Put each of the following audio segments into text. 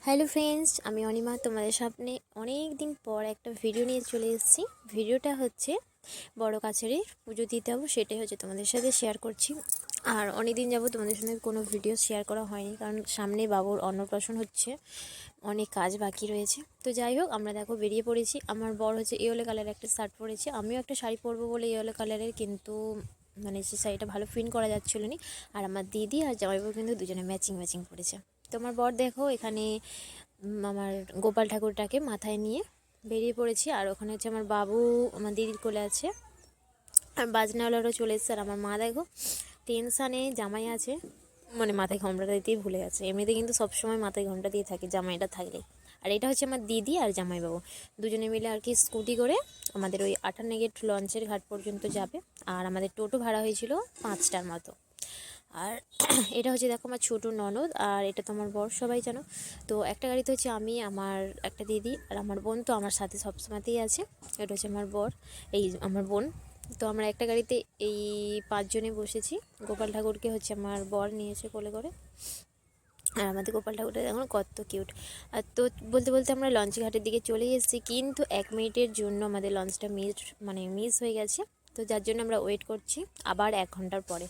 Hello friends, আমি অনিমা তোমাদের সামনে অনেক দিন পর একটা ভিডিও নিয়ে চলে এসেছি। ভিডিওটা হচ্ছে বড় কাছারি পুজো দিতে যাবো, সেটাই হচ্ছে তোমাদের সাথে শেয়ার করছি। আর অনেক দিন যাবো তোমাদের সঙ্গে কোনো ভিডিও শেয়ার করা হয়নি, কারণ সামনে বাবুর অন্নপ্রাশন হচ্ছে, অনেক কাজ বাকি রয়েছে। তো যাই হোক, আমরা দেখো বেরিয়ে পড়েছি। আমার বর হচ্ছে ইয়েলো কালারের একটা শার্ট পরেছে, আমিও একটা শাড়ি পরবো বলে ইয়েলো কালারের, কিন্তু মানে সে শাড়িটা ভালো ফিন করা যাচ্ছিল না। আর আমার দিদি আর জামাইবাবু কিন্তু দুজনে ম্যাচিং ম্যাচিং পরেছে। তোমার বর দেখো এখানে আমার গোপাল ঠাকুরটাকে মাথায় নিয়ে বেরিয়ে পড়েছি। আর ওখানে হচ্ছে আমার বাবু আমার দিদির কোলে আছে, আর বাজনাওয়ালারও চলে এসছে। আর আমার মা দেখো টেনশানে জামাই আছে, মানে মাথায় ঘোমটাটা দিতেই ভুলে গেছে। এমনিতে কিন্তু সবসময় মাথায় ঘোমটা দিয়ে থাকে জামাইটা থাকলে। আর এটা হচ্ছে আমার দিদি আর জামাইবাবু দুজনে মিলে আর কি স্কুটি করে আমাদের ওই 58 গেট লঞ্চের ঘাট পর্যন্ত যাবে। আর আমাদের টোটো ভাড়া হয়েছিল 5টার মতো। আর এটা হচ্ছে দেখো আমার ছোটো ননদ, আর এটা তো আমার বর, সবাই জানো। তো একটা গাড়িতে হচ্ছে আমি, আমার একটা দিদি আর আমার বোন, তো আমার সাথে সবসময়তেই আছে। এটা হচ্ছে আমার বর, এই আমার বোন। তো আমরা একটা গাড়িতে এই 5জনে বসেছি। গোপাল ঠাকুরকে হচ্ছে আমার বর নিয়েছে কোলে করে। আর আমাদের গোপাল ঠাকুরটা এখন কত কিউট। আর তো বলতে বলতে আমরা লঞ্চ ঘাটের দিকে চলে এসেছি, কিন্তু 1 মিনিটের জন্য আমাদের লঞ্চটা মিস হয়ে গেছে। তো যার জন্য আমরা ওয়েট করছি আবার 1 ঘন্টার পরে।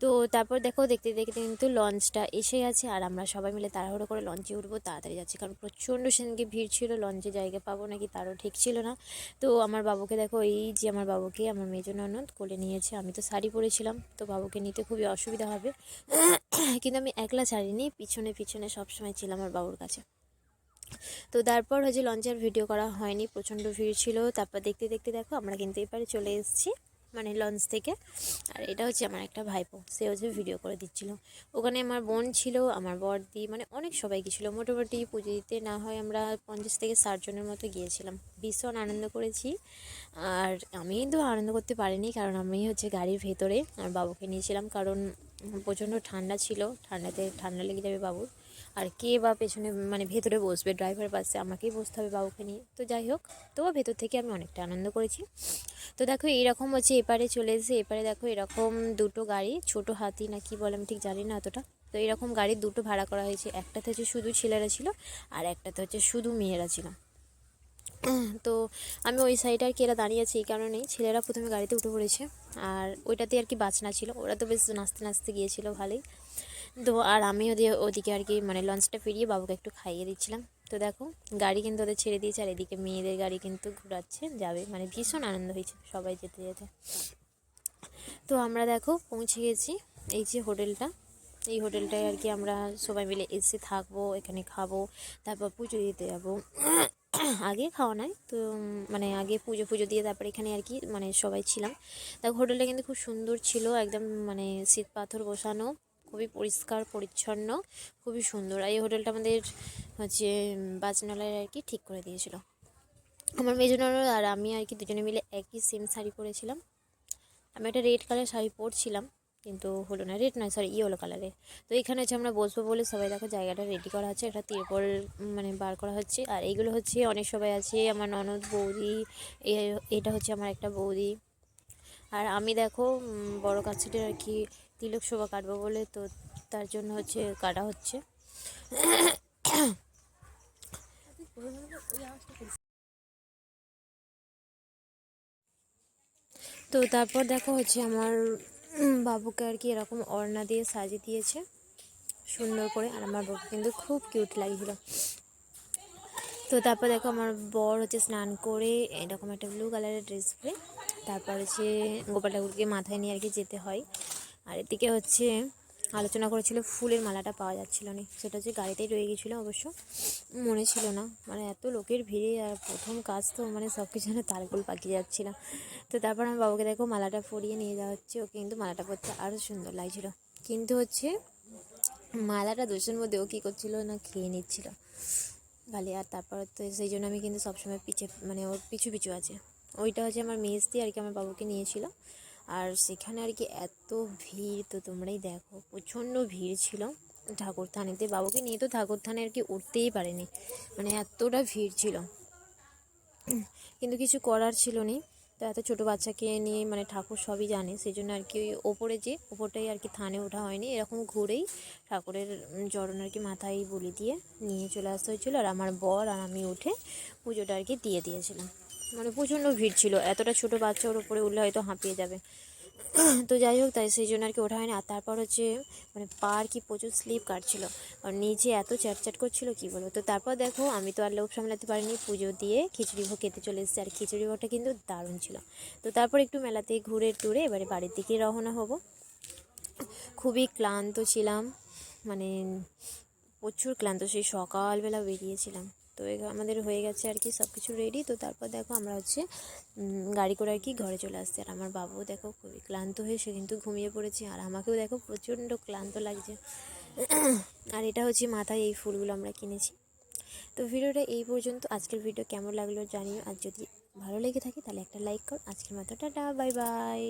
তো তারপর দেখো দেখতে দেখতে কিন্তু লঞ্চটা এসে গেছে, আর আমরা সবাই মিলে তাড়াহুড়ো করে লঞ্চে উঠবো, তাড়াতাড়ি যাচ্ছি, কারণ প্রচণ্ড সেদিনকে ভিড় ছিল, লঞ্চে জায়গা পাবো নাকি তারও ঠিক ছিল না। তো আমার বাবুকে দেখো, এই যে আমার বাবুকে আমার মেজো ননদ কোলে নিয়েছে। আমি তো শাড়ি পরেছিলাম, তো বাবুকে নিতে খুবই অসুবিধা হবে, কিন্তু আমি একলা ছাড়িনি, পিছনে পিছনে সবসময় ছিলাম আমার বাবুর কাছে। তো তারপর হচ্ছে লঞ্চের ভিডিও করা হয়নি, প্রচণ্ড ভিড় ছিল। তারপর দেখতে দেখতে দেখো আমরা কিন্তু এপারে চলে এসেছি, মানে লঞ্চ থেকে। আর এটা হচ্ছে আমার একটা ভাইপো, সে হচ্ছে ভিডিও করে দিচ্ছিল। ওখানে আমার বোন ছিল, আমার বড়দি, মানে অনেক সবাই গিয়েছিলো। মোটামুটি পুজো দিতে না হয় আমরা 50 থেকে 60 জনের মতো গিয়েছিলাম। ভীষণ আনন্দ করেছি। আর আমি কিন্তু আনন্দ করতে পারিনি, কারণ আমি হচ্ছে গাড়ির ভেতরে আমার বাবুকে নিয়েছিলাম, কারণ প্রচণ্ড ঠান্ডা ছিল, ঠান্ডা লেগে যাবে বাবুর। আর কে বা পেছনে মানে ভেতরে বসবে, ড্রাইভার পাশে, আমাকেই বসতে হবে বাবুকে নিয়ে। তো যাই হোক, তবুও ভেতর থেকে আমি অনেকটা আনন্দ করেছি। তো দেখো এইরকম হচ্ছে এপারে চলে এসে, এপারে দেখো এরকম দুটো গাড়ি, ছোট হাতি না কি বলে আমি ঠিক জানি না অতটা। তো এরকম গাড়ি দুটো ভাড়া করা হয়েছে, একটাতে হচ্ছে শুধু ছেলেরা ছিল, আর একটাতে হচ্ছে শুধু মেয়েরা ছিল। তো আমি ওই সাইডে আর কি এরা দাঁড়িয়ে আছে, এই কারণেই ছেলেরা প্রথমে গাড়িতে উঠে পড়েছে। আর ওইটাতে আর কি বাজনা ছিল, ওরা তো বেশ নাচতে নাচতে গিয়েছিল ভালোই। তো আর আমি ওদিকে আর কি মানে লঞ্চটা ফিরিয়ে বাবুকে একটু খাইয়ে দিচ্ছিলাম। তো দেখো গাড়ি কিন্তু ওদের ছেড়ে দিয়েছে, আর এদিকে মেয়েদের গাড়ি কিন্তু ঘোরাচ্ছে যাবে, মানে ভীষণ আনন্দ হয়েছে সবাই যেতে যেতে। তো আমরা দেখো পৌঁছে গেছি এই যে হোটেলটা, এই হোটেলটায় আর কি আমরা সবাই মিলে এসে থাকবো, এখানে খাবো, তারপর পুজো দিতে যাবো। আগে খাওয়া নাই তো, মানে আগে পুজো দিয়ে তারপর এখানে আর কি মানে সবাই ছিলাম। দেখো হোটেলটা কিন্তু খুব সুন্দর ছিল, একদম মানে শ্বেত পাথর বসানো, খুবই পরিষ্কার পরিচ্ছন্ন, খুবই সুন্দর। আর এই হোটেলটা আমাদের হচ্ছে বাজনালায় আর কি ঠিক করে দিয়েছিল। আমার মেজো ননদ আর আমি আর কি দুজনে মিলে একই সেম শাড়ি পরেছিলাম। আমি একটা রেড কালার শাড়ি পরছিলাম, কিন্তু হলো না, রেড নয় সরি ইয়েলো কালারের। তো এখানে হচ্ছে আমরা বসবো বলে সবাই দেখো জায়গাটা রেডি করা হচ্ছে, একটা তিরপল মানে বার করা হচ্ছে। আর এইগুলো হচ্ছে অনেক সবাই আছে, আমার ননদ, বৌদি, এটা হচ্ছে আমার একটা বৌদি। আর আমি দেখো বড় কাছিটা আর কি তিলক শোভা কাটবো বলে, তো তার জন্য হচ্ছে কাটা হচ্ছে। তো তারপর দেখো হচ্ছে আমার বাবুকে আর কি এরকম ওড়না দিয়ে সাজিয়ে দিয়েছে সুন্দর করে, আর আমার বাবু কিন্তু খুব কিউট লাগছিল। তো তারপর দেখো আমার বর হচ্ছে স্নান করে এরকম একটা ব্লু কালারের ড্রেস পরে, তারপর হচ্ছে গোপাল ঠাকুরকে মাথায় নিয়ে আর কি যেতে হয়। আর এদিকে হচ্ছে আলোচনা করেছিল, ফুলের মালাটা পাওয়া যাচ্ছিল না, সেটা হচ্ছে গাড়িতেই রয়ে গেছিলো, অবশ্য মনে ছিল না, মানে এত লোকের ভিড়ে আর প্রথম কাজ তো মানে সব কিছু যেন তালগোল পাকিয়ে যাচ্ছিলো। তো তারপর আমার বাবুকে দেখো মালাটা পরিয়ে নিয়ে যাওয়া হচ্ছে, ওকে কিন্তু মালাটা পরতে আরও সুন্দর লাগছিলো, কিন্তু হচ্ছে মালাটা দোষের মধ্যে ও কী করছিলো না, খেয়ে নিচ্ছিল গালি। আর তারপর তো সেই জন্য আমি কিন্তু সবসময় মানে ওর পিছু পিছু আছে। ওইটা হচ্ছে আমার মেজদি আর কি আমার বাবুকে নিয়েছিল। আর সেখানে আর কি এত ভিড়, তো তোমরাই দেখো প্রচণ্ড ভিড় ছিল ঠাকুরথানেতে। বাবুকে নিয়ে তো ঠাকুরথানে আর কি উঠতেই পারেনি, মানে এতটা ভিড় ছিল, কিন্তু কিছু করার ছিল না। তো এত ছোটো বাচ্চাকে নিয়ে মানে ঠাকুর সবই জানে, সেই জন্য আর কি ওপরে যে ওপরটাই আর কি থানে ওঠা হয়নি, এরকম ঘুরেই ঠাকুরের জড়ন আর কি মাথায় বলি দিয়ে নিয়ে চলে আসতে হয়েছিলো। আর আমার বর আর আমি উঠে পুজোটা আর কি দিয়ে দিয়েছিলাম। মানে প্রচণ্ড ভিড় ছিল, এতটা ছোটো বাচ্চা ওর উপরে উঠলে হয়তো হাঁপিয়ে যাবে। তো যাই হোক, তাই সেই জন্য আর কি ওঠা হয়নি। আর তারপর হচ্ছে মানে পা আর কি প্রচুর স্লিপ কাটছিল, আর নিচে এত চ্যাটচ্যাট করছিল কি বলবো। তো তারপর দেখো আমি তো আর লোভ সামলাতে পারিনি, পুজো দিয়ে খিচুড়ি ভোগ খেতে চলে এসেছি। আর খিচুড়ি ভোগটা কিন্তু দারুণ ছিল। তো তারপর একটু মেলাতে ঘুরে টুরে এবারে বাড়ির দিকে রওনা হব। খুবই ক্লান্ত ছিলাম, মানে প্রচুর ক্লান্ত, সেই সকালবেলা বেরিয়েছিলাম। তো আমাদের হয়ে গেছে আর কি সব কিছু রেডি। তো তারপর দেখো আমরা হচ্ছে গাড়ি করে আর কি ঘরে চলে আসছি। আর আমার বাবুও দেখো খুবই ক্লান্ত হয়ে সে কিন্তু ঘুমিয়ে পড়েছে, আর আমাকেও দেখো প্রচণ্ড ক্লান্ত লাগছে। আর এটা হচ্ছে মাথায় এই ফুলগুলো আমরা কিনেছি। তো ভিডিওটা এই পর্যন্ত। আজকের ভিডিও কেমন লাগলো জানিও, আর যদি ভালো লেগে থাকে তাহলে একটা লাইক কর। আজকের মতো টাটা, বাই বাই।